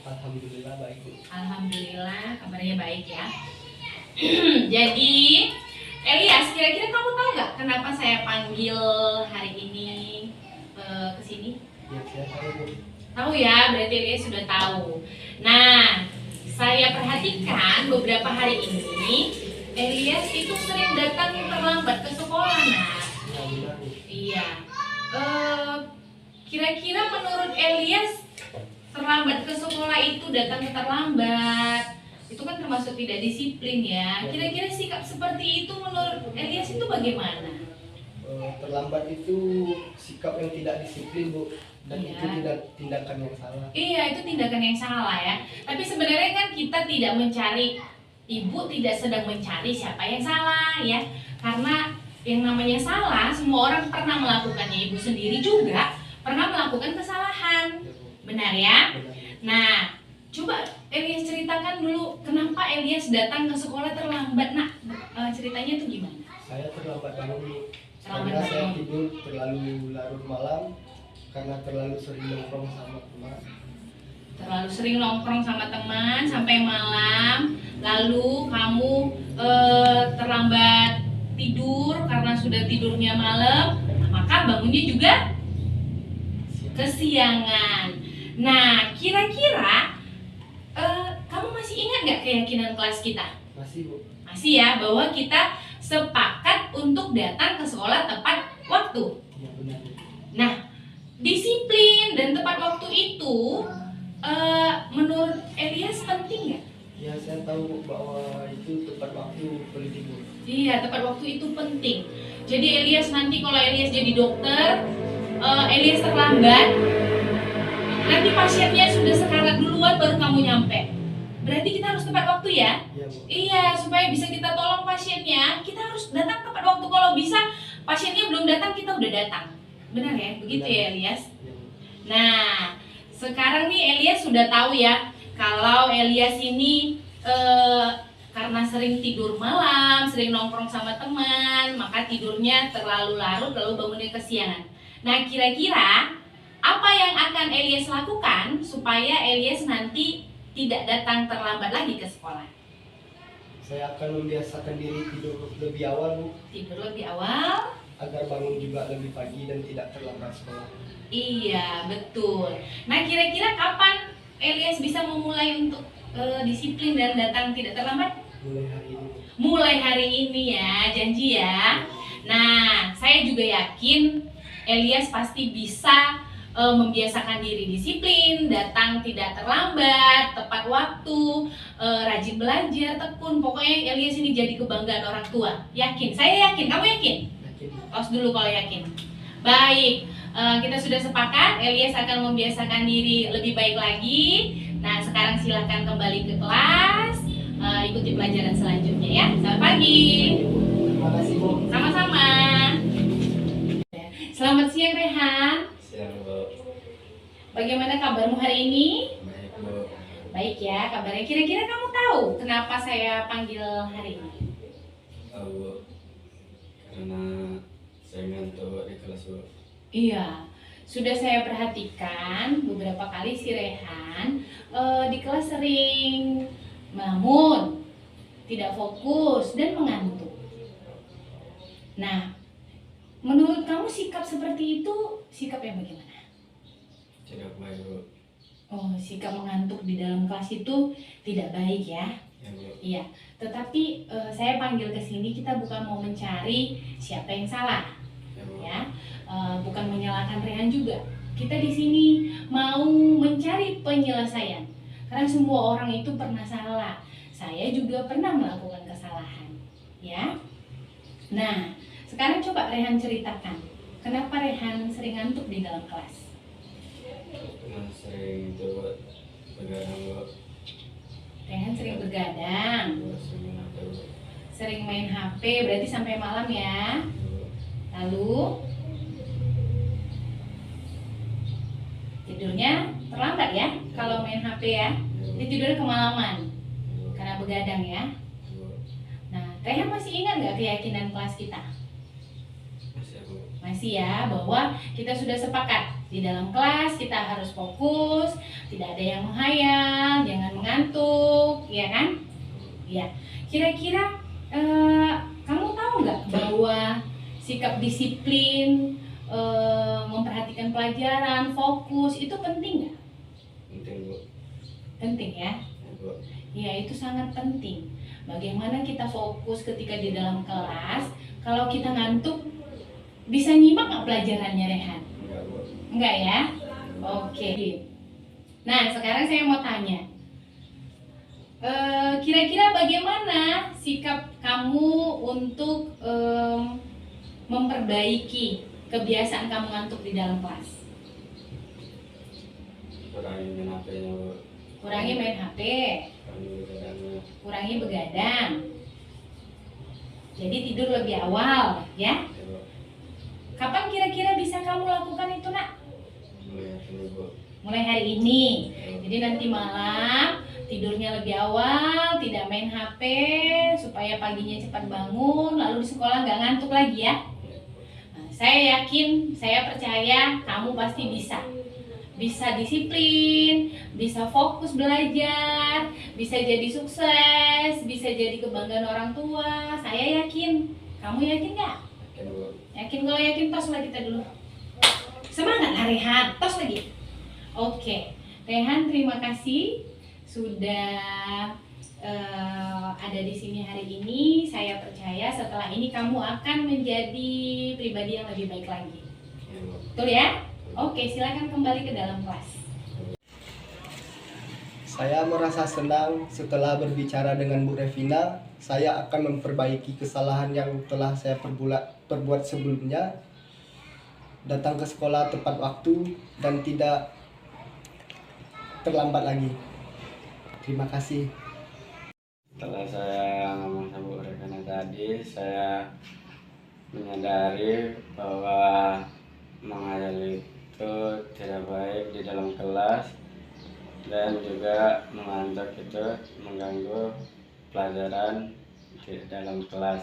Alhamdulillah baik, Bu. Alhamdulillah, kabarnya baik ya. Jadi, Elias, kira-kira kamu tahu nggak kenapa saya panggil hari ini ke sini? Ya, saya tahu, Bu. Tahu ya, berarti Elias sudah tahu. Nah, saya perhatikan beberapa hari ini Elias itu sering datang terlambat ke sekolah, nah. Ya, benar, Bu. Iya. Kira-kira menurut Elias terlambat ke sekolah itu datang terlambat itu kan termasuk tidak disiplin ya. Kira-kira sikap seperti itu menurut Elias itu bagaimana? Terlambat itu sikap yang tidak disiplin, Bu, dan Iya. itu tidak tindakan yang salah. Iya, itu tindakan yang salah ya. Tapi sebenarnya kan kita tidak mencari, ibu tidak sedang mencari siapa yang salah ya. Karena yang namanya salah, semua orang pernah melakukannya. Ibu sendiri juga pernah melakukan kesalahan. Ya, Bu. Benar ya? Benar, Bu. Nah, coba Elias ceritakan dulu kenapa Elias datang ke sekolah terlambat. Nah, ceritanya itu gimana? Saya terlambat bangun, Bu. Terlambat Karena saya bangun. tidur terlalu larut malam karena terlalu sering nongkrong sama teman. Terlalu sering nongkrong sama teman sampai malam, lalu kamu terlambat tidur karena sudah tidurnya malam, maka bangunnya juga kesiangan. Nah, kira-kira kamu masih ingat nggak keyakinan kelas kita? Masih, Bu. Masih ya, bahwa kita sepakat untuk datang ke sekolah tepat waktu. Ya, benar, Bu. Nah, disiplin dan tepat waktu itu menurut Elias penting nggak? Ya, saya tahu, Bu, bahwa itu tepat waktu penting, Bu. Iya, tepat waktu itu penting. Jadi Elias nanti kalau Elias jadi dokter, Elias terlambat, nanti pasiennya sudah sekarat duluan baru kamu nyampe. Berarti kita harus tepat waktu ya? Ya, Bu. Iya, supaya bisa kita tolong pasiennya, kita harus datang tepat waktu. Kalau bisa pasiennya belum datang, kita udah datang. Benar ya? Begitu Benar. ya Elias? Ya, Bu. Nah, sekarang nih Elias sudah tahu ya kalau Elias ini karena sering tidur malam, sering nongkrong sama teman, maka tidurnya terlalu larut lalu bangunnya kesiangan. Nah, kira-kira apa yang akan Elias lakukan supaya Elias nanti tidak datang terlambat lagi ke sekolah? Saya akan membiasakan diri tidur lebih awal, Bu, Tidur lebih awal. agar bangun juga lebih pagi dan tidak terlambat sekolah. Iya, betul. Nah, kira-kira kapan Elias bisa memulai untuk disiplin dan datang tidak terlambat? Mulai hari ini, Bu. Mulai hari ini ya, janji ya. Nah, saya juga yakin Elias pasti bisa membiasakan diri disiplin, datang tidak terlambat, tepat waktu, rajin belajar, tekun. Pokoknya Elias ini jadi kebanggaan orang tua. Yakin, saya yakin, kamu yakin? Yakin, Bu. Tos dulu kalau yakin. Baik, kita sudah sepakat Elias akan membiasakan diri lebih baik lagi. Nah, sekarang silahkan kembali ke kelas, ikuti pelajaran selanjutnya ya. Selamat pagi. Terima kasih, Bu. Sama-sama. Selamat siang Rehan. Siang, Bu. Bagaimana kabarmu hari ini? Baik, Bu. Baik ya kabarnya. Kira-kira kamu tahu kenapa saya panggil hari ini? Tahu, Bu. Karena saya ngantuk di kelas, Bu. Iya, sudah saya perhatikan beberapa kali si Rehan di kelas sering melamun, tidak fokus dan mengantuk. Nah, menurut kamu sikap seperti itu sikap yang bagaimana? Tidak baik, Bu. Oh, sikap mengantuk di dalam kelas itu tidak baik ya? Ya, Bu. Iya, tetapi saya panggil ke sini kita bukan mau mencari siapa yang salah. Ya, Bu. Ya, bukan menyalahkan Rehan juga. Kita di sini mau mencari penyelesaian. Karena semua orang itu pernah salah. Saya juga pernah melakukan kesalahan, ya. Nah, sekarang coba Rehan ceritakan, kenapa Rehan sering ngantuk di dalam kelas? Karena sering itu, Bu, begadang, Bu. Rehan sering begadang, Bu, sering mengantuk, Bu. sering main HP, berarti sampai malam ya. Bu. Lalu tidurnya terlambat ya kalau main HP ya. Jadi tidurnya kemalaman Bu. karena begadang ya. Bu. Nah, Rehan masih ingat nggak keyakinan kelas kita? Masih, Bu. Masih ya, bahwa kita sudah sepakat Di dalam kelas kita harus fokus, tidak ada yang menghayal, jangan mengantuk, ya kan? Ya. Kira-kira kamu tahu nggak bahwa sikap disiplin, memperhatikan pelajaran, fokus itu penting nggak? Penting Bu. Penting ya? Ya, Bu. Ya, itu sangat penting. Bagaimana kita fokus ketika di dalam kelas? Kalau kita ngantuk, bisa nyimak nggak pelajarannya, Rehan? Enggak Bu. Enggak ya? Oke. Nah, sekarang saya mau tanya. Kira-kira bagaimana sikap kamu untuk memperbaiki kebiasaan kamu ngantuk di dalam kelas? Kurangi main HP-nya Bu. Kurangi main HP, Kurangi begadangnya. kurangi begadang. Jadi tidur lebih awal, ya? Ya Bu. Kapan kira-kira bisa kamu lakukan itu, Nak? Mulai hari ini Bu. Mulai hari ini. Ya, Bu. Jadi nanti malam tidurnya lebih awal, tidak main HP, supaya paginya cepat bangun, lalu di sekolah nggak ngantuk lagi ya. Ya, Bu. Nah, saya yakin, saya percaya kamu pasti bisa. Bisa disiplin, bisa fokus belajar, bisa jadi sukses, bisa jadi kebanggaan orang tua. Saya yakin. Kamu yakin nggak? Yakin Bu. Yakin? Kalau yakin, tos lah kita dulu. Semangat lah Rehan, tos lagi. Oke, Rehan terima kasih sudah ada di sini hari ini. Saya percaya setelah ini kamu akan menjadi pribadi yang lebih baik lagi. Ya, Bu. Betul ya? Oke, silakan kembali ke dalam kelas. Saya merasa senang setelah berbicara dengan Bu Revina. Saya akan memperbaiki kesalahan yang telah saya perbuat sebelumnya. Datang ke sekolah tepat waktu dan tidak terlambat lagi. Terima kasih. Setelah saya ngomong sama Bu Revina tadi, saya menyadari bahwa menghayal itu tidak baik di dalam kelas, dan juga mengantuk itu mengganggu pelajaran di dalam kelas.